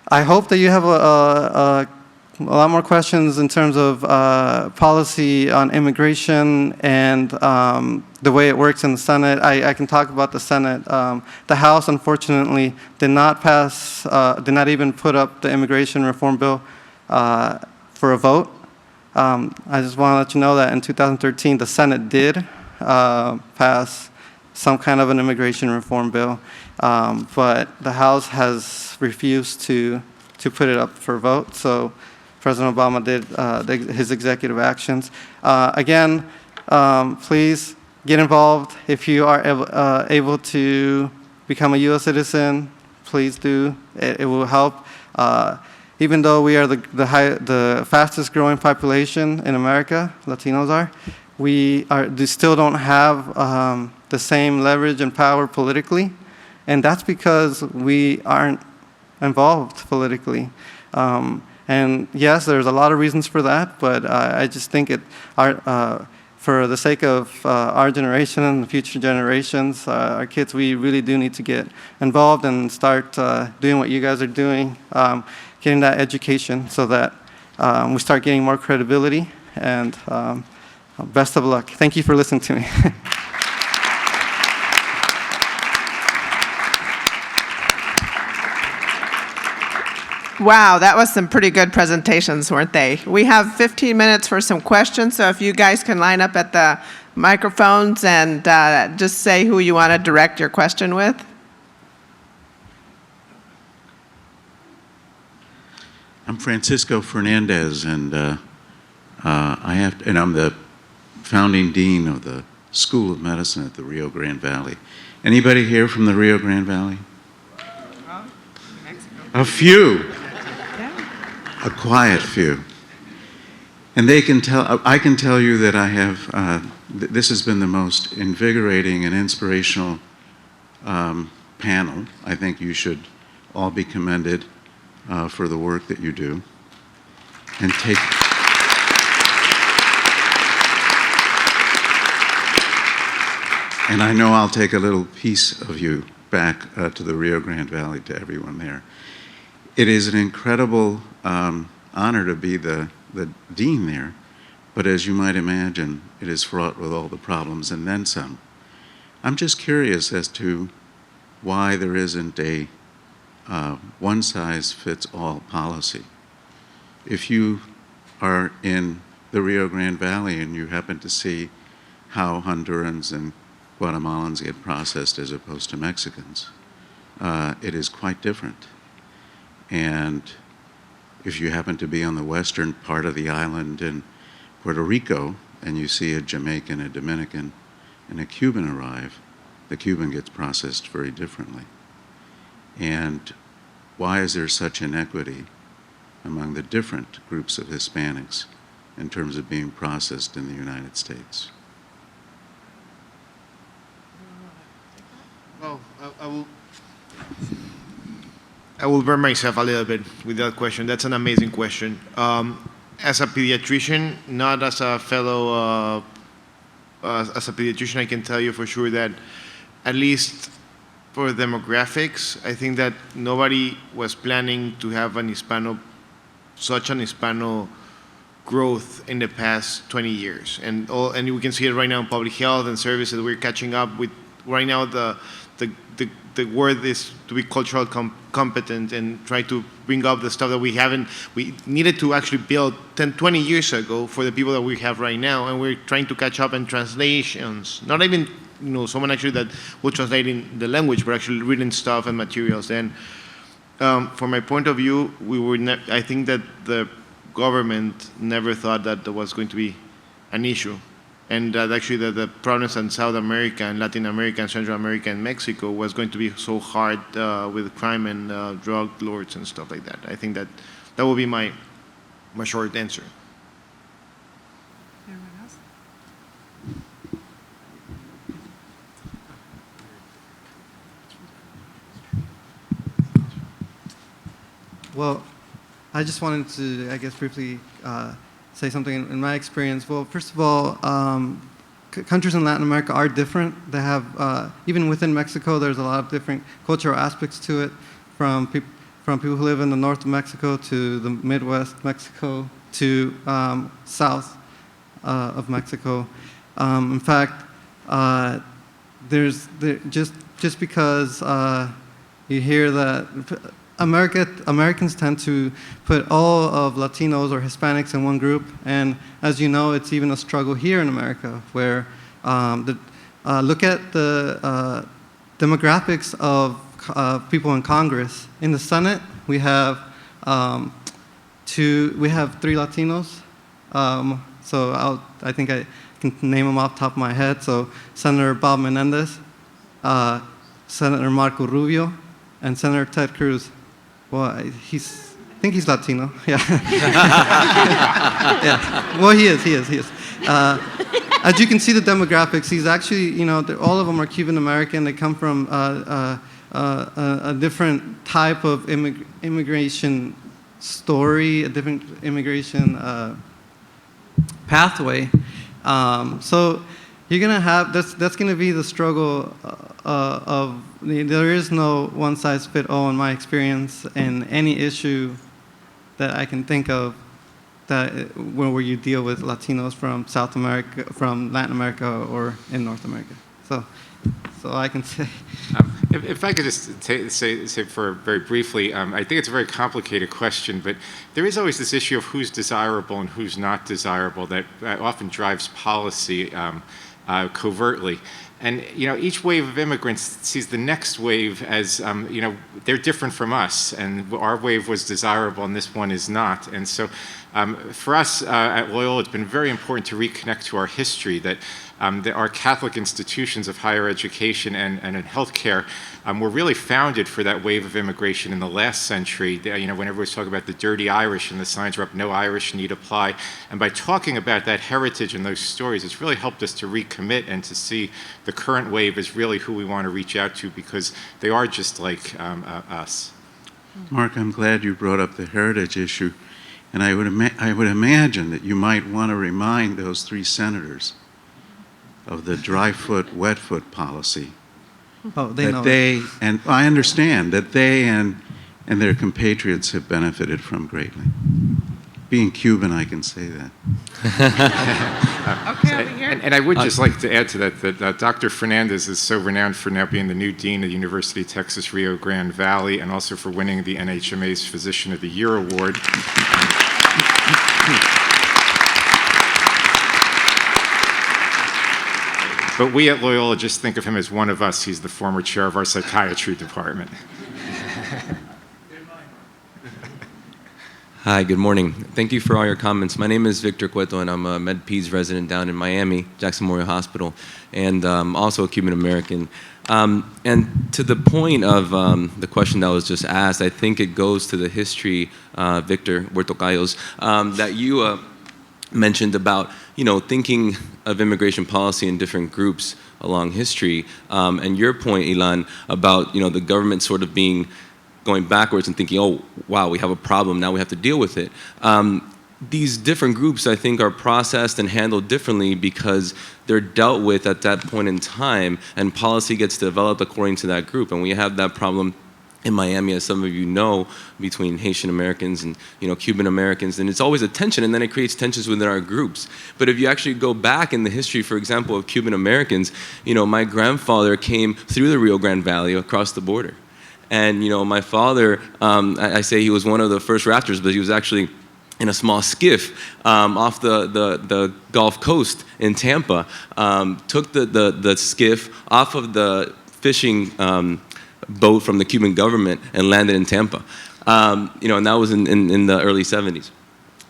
I hope that you have a lot more questions in terms of policy on immigration and the way it works in the Senate. I can talk about the Senate. The House, unfortunately, did not even put up the immigration reform bill for a vote. I just want to let you know that in 2013, the Senate did pass some kind of an immigration reform bill, but the House has refused to put it up for a vote. So President Obama did his executive actions. Again, please get involved. If you are able to become a U.S. citizen, please do. It will help. Even though we are the fastest growing population in America, Latinos are, we still don't have the same leverage and power politically, and that's because we aren't involved politically. And yes, there's a lot of reasons for that, but I just think for the sake of our generation and future generations, our kids, we really do need to get involved and start doing what you guys are doing, getting that education so that we start getting more credibility. And best of luck. Thank you for listening to me. Wow, that was some pretty good presentations, weren't they? We have 15 minutes for some questions, so if you guys can line up at the microphones and just say who you want to direct your question with. I'm Francisco Fernandez, and I'm the founding dean of the School of Medicine at the Rio Grande Valley. Anybody here from the Rio Grande Valley? A few. A quiet few. And I can tell you that I have, this has been the most invigorating and inspirational panel. I think you should all be commended for the work that you do. And and I know I'll take a little piece of you back to the Rio Grande Valley, to everyone there. It is an incredible honor to be the dean there, but as you might imagine, it is fraught with all the problems and then some. I'm just curious as to why there isn't a one-size-fits-all policy. If you are in the Rio Grande Valley and you happen to see how Hondurans and Guatemalans get processed as opposed to Mexicans, it is quite different. And if you happen to be on the western part of the island in Puerto Rico and you see a Jamaican, a Dominican, and a Cuban arrive, the Cuban gets processed very differently. And why is there such inequity among the different groups of Hispanics in terms of being processed in the United States? Well, I will burn myself a little bit with that question. That's an amazing question. As a pediatrician, not as a fellow, as a pediatrician, I can tell you for sure that at least for demographics, I think that nobody was planning to have such an Hispano growth in the past 20 years. And we can see it right now in public health and services. We're catching up with, right now the word is to be cultural competent and try to bring up the stuff that we needed to actually build 10, 20 years ago for the people that we have right now. And we're trying to catch up in translations, not even someone actually that will translate in the language, but actually reading stuff and materials. And from my point of view, I think that the government never thought that there was going to be an issue. And that actually the problems in South America and Latin America and Central America and Mexico was going to be so hard with crime and drug lords and stuff like that. I think that will be my short answer. Anyone else? Well, I just wanted to, I guess, briefly say something in my experience. Well, first of all, countries in Latin America are different. They have, even within Mexico, there's a lot of different cultural aspects to it, from people who live in the north of Mexico to the Midwest Mexico to south of Mexico. In fact, just because you hear that Americans tend to put all of Latinos or Hispanics in one group, and as you know, it's even a struggle here in America, where look at the demographics of people in Congress. In the Senate, we have 3 Latinos. I think I can name them off the top of my head. So Senator Bob Menendez, Senator Marco Rubio, and Senator Ted Cruz. Well, I think he's Latino. Yeah. Yeah. Well, he is. As you can see, the demographics. He's actually, all of them are Cuban American. They come from a different type of immigration story, a different immigration pathway. So you're gonna have that's gonna be the struggle there is no one size fit all in my experience in any issue that I can think of that where you deal with Latinos from South America, from Latin America, or in North America. So I can say. If I could just say for very briefly, I think it's a very complicated question, but there is always this issue of who's desirable and who's not desirable that often drives policy covertly. And each wave of immigrants sees the next wave as they're different from us, and our wave was desirable and this one is not. And so for us at Loyola, it's been very important to reconnect to our history, that our Catholic institutions of higher education and in healthcare were really founded for that wave of immigration in the last century. Whenever everyone's talking about the dirty Irish and the signs were up, no Irish need apply. And by talking about that heritage and those stories, it's really helped us to recommit and to see the current wave as really who we want to reach out to, because they are just like us. Mark, I'm glad you brought up the heritage issue. And I would imagine that you might want to remind those 3 senators of the dry foot, wet foot policy. Oh, they know. And I understand that they and their compatriots have benefited from greatly. Being Cuban, I can say that. Okay, over here. And I would just like to add to that Dr. Fernandez is so renowned for now being the new dean of the University of Texas Rio Grande Valley, and also for winning the NHMA's Physician of the Year award. But we at Loyola just think of him as one of us. He's the former chair of our psychiatry department. Hi, good morning. Thank you for all your comments. My name is Victor Cueto, and I'm a MedPeds resident down in Miami, Jackson Memorial Hospital, and also a Cuban American. And to the point of the question that was just asked, I think it goes to the history, Victor Huertocayos, that you mentioned about thinking of immigration policy in different groups along history, and your point, Ilan, about the government sort of going backwards and thinking, oh wow, we have a problem, now we have to deal with it. These different groups, I think, are processed and handled differently because they're dealt with at that point in time, and policy gets developed according to that group. And we have that problem in Miami, as some of you know, between Haitian Americans and Cuban Americans, and it's always a tension, and then it creates tensions within our groups. But if you actually go back in the history, for example, of Cuban Americans, my grandfather came through the Rio Grande Valley across the border. And my father, I say he was one of the first rafters, but he was actually in a small skiff off the Gulf Coast in Tampa, took the skiff off of the fishing boat from the Cuban government and landed in Tampa. And that was in the early 70s.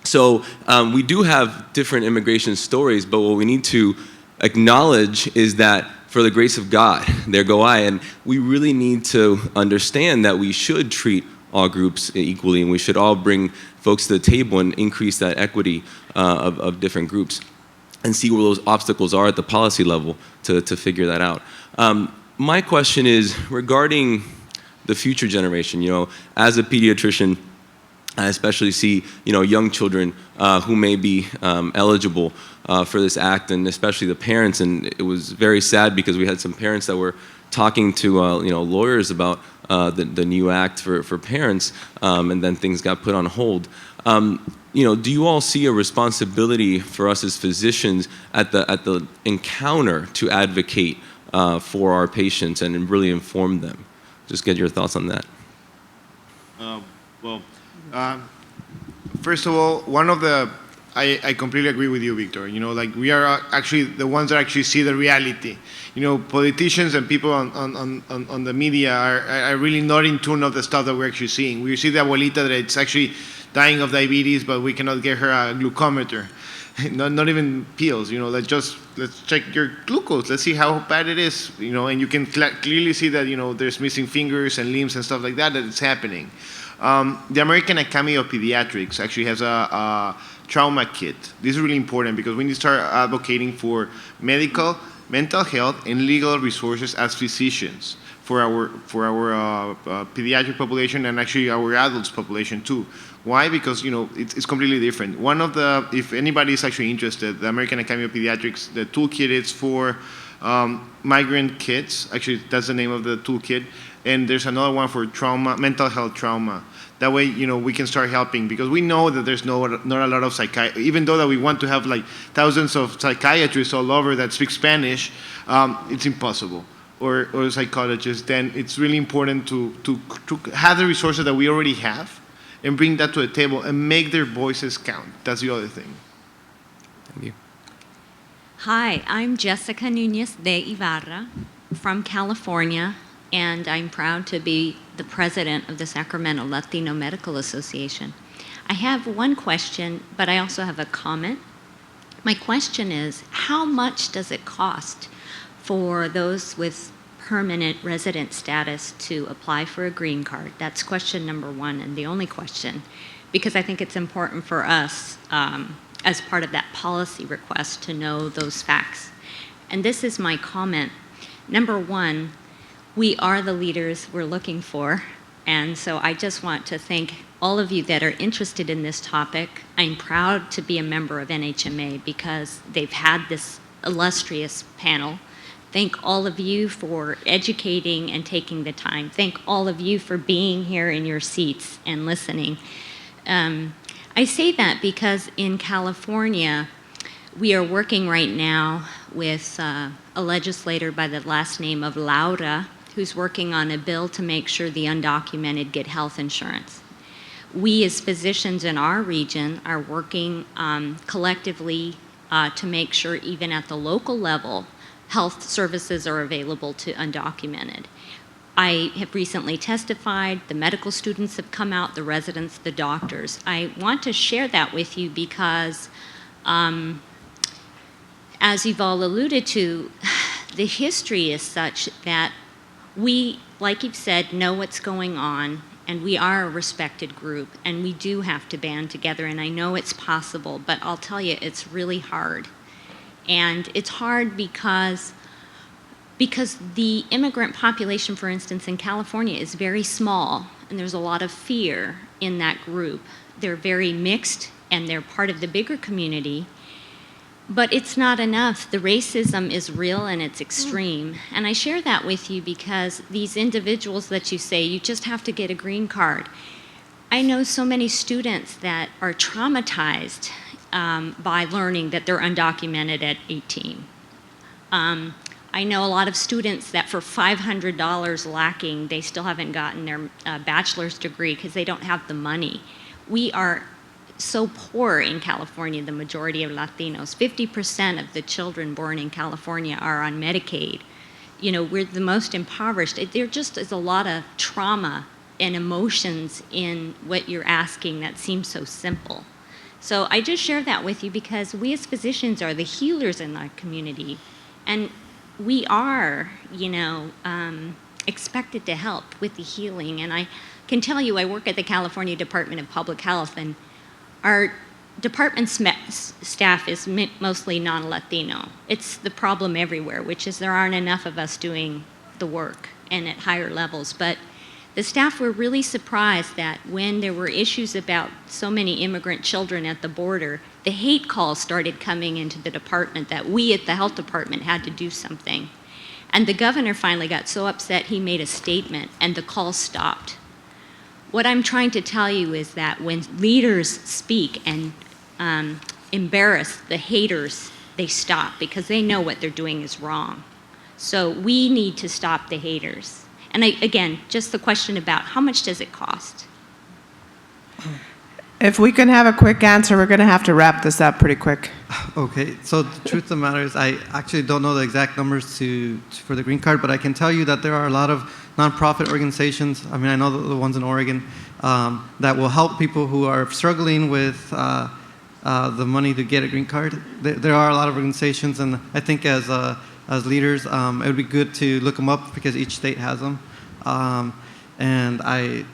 So we do have different immigration stories, but what we need to acknowledge is that for the grace of God, there go I, and we really need to understand that we should treat all groups equally, and we should all bring folks to the table and increase that equity of different groups and see where those obstacles are at the policy level to figure that out. My question is regarding the future generation. As a pediatrician, I especially see, young children who may be eligible for this act, and especially the parents. And it was very sad because we had some parents that were talking to, lawyers about the new act for parents, and then things got put on hold. Do you all see a responsibility for us as physicians at the encounter to advocate for our patients and really inform them? Just get your thoughts on that. First of all, I completely agree with you, Victor. We are actually the ones that actually see the reality. Politicians and people on the media are really not in tune of the stuff that we're actually seeing. We see the abuelita that it's actually dying of diabetes, but we cannot get her a glucometer. Not even pills, let's check your glucose. Let's see how bad it is, and you can clearly see that, there's missing fingers and limbs and stuff like that it's happening. The American Academy of Pediatrics actually has a trauma kit. This is really important because we need to start advocating for medical, mental health, and legal resources as physicians for our pediatric population and actually our adults population too. Why? Because it's completely different. One of the, if anybody is actually interested, the American Academy of Pediatrics, the toolkit is for migrant kids. Actually, that's the name of the toolkit. And there's another one for trauma, mental health trauma. That way, we can start helping, because we know that there's not a lot of even though that we want to have like thousands of psychiatrists all over that speak Spanish, it's impossible. Or psychologists. Then it's really important to have the resources that we already have and bring that to the table and make their voices count. That's the other thing. Thank you. Hi, I'm Jessica Nunez de Ibarra from California, and I'm proud to be the president of the Sacramento Latino Medical Association. I have one question, but I also have a comment. My question is, how much does it cost for those with permanent resident status to apply for a green card? That's question number one, and the only question, because I think it's important for us as part of that policy request to know those facts. And this is my comment. Number one, we are the leaders we're looking for, and so I just want to thank all of you that are interested in this topic. I'm proud to be a member of NHMA because they've had this illustrious panel. Thank all of you for educating and taking the time. Thank all of you for being here in your seats and listening. I say that because in California, we are working right now with a legislator by the last name of Laura, who's working on a bill to make sure the undocumented get health insurance. We as physicians in our region are working collectively to make sure even at the local level, health services are available to undocumented. I have recently testified, the medical students have come out, the residents, the doctors. I want to share that with you because, as you've all alluded to, the history is such that we, like you've said, know what's going on, and we are a respected group, and we do have to band together, and I know it's possible, but I'll tell you, it's really hard. And it's hard because the immigrant population, for instance, in California is very small, and there's a lot of fear in that group. They're very mixed, and they're part of the bigger community, but it's not enough. The racism is real and it's extreme. And I share that with you because these individuals that you say, you just have to get a green card. I know so many students that are traumatized by learning that they're undocumented at 18. I know a lot of students that for $500 lacking, they still haven't gotten their bachelor's degree because they don't have the money. We are so poor in California, the majority of Latinos. 50% of the children born in California are on Medicaid. We're the most impoverished. There just is a lot of trauma and emotions in what you're asking that seems so simple. So I just share that with you because we as physicians are the healers in our community, and we are, expected to help with the healing. And I can tell you, I work at the California Department of Public Health, and our department staff is mostly non-Latino. It's the problem everywhere, which is there aren't enough of us doing the work and at higher levels. But the staff were really surprised that when there were issues about so many immigrant children at the border, the hate calls started coming into the department that we at the health department had to do something. And the governor finally got so upset he made a statement and the calls stopped. What I'm trying to tell you is that when leaders speak and embarrass the haters, they stop because they know what they're doing is wrong. So we need to stop the haters. And again, just the question about how much does it cost? If we can have a quick answer, we're going to have to wrap this up pretty quick. Okay, so the truth of the matter is I actually don't know the exact numbers for the green card, but I can tell you that there are a lot of nonprofit organizations, I know the ones in Oregon, that will help people who are struggling with the money to get a green card. There are a lot of organizations, and I think as leaders, it would be good to look them up because each state has them. And I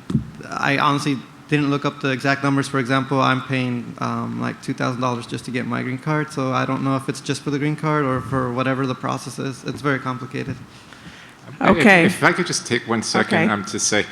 honestly didn't look up the exact numbers. For example, I'm paying like $2,000 just to get my green card, so I don't know if it's just for the green card or for whatever the process is. It's very complicated. Okay. If I could just take 1 second Okay. to say,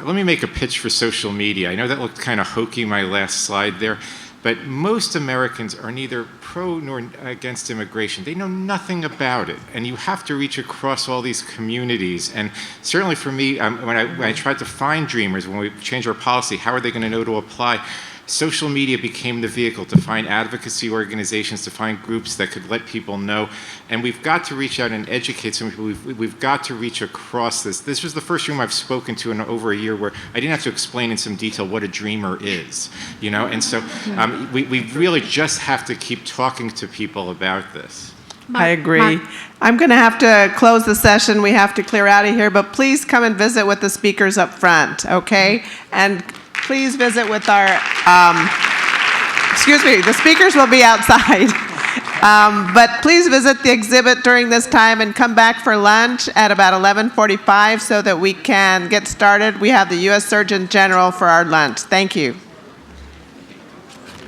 let me make a pitch for social media. I know that looked kind of hokey, my last slide there, but most Americans are neither pro nor against immigration. They know nothing about it, and you have to reach across all these communities. And certainly for me, when I tried to find dreamers, when we changed our policy, how are they going to know to apply? Social media became the vehicle to find advocacy organizations, to find groups that could let people know. And we've got to reach out and educate some people. We've got to reach across this. This was the first room I've spoken to in over a year where I didn't have to explain in some detail what a dreamer is, you know? And so we really just have to keep talking to people about this. I agree. I'm going to have to close the session. We have to clear out of here, but please come and visit with the speakers up front, okay? And please visit with our, the speakers will be outside. But please visit the exhibit during this time and come back for lunch at about 11:45 so that we can get started. We have the U.S. Surgeon General for our lunch. Thank you.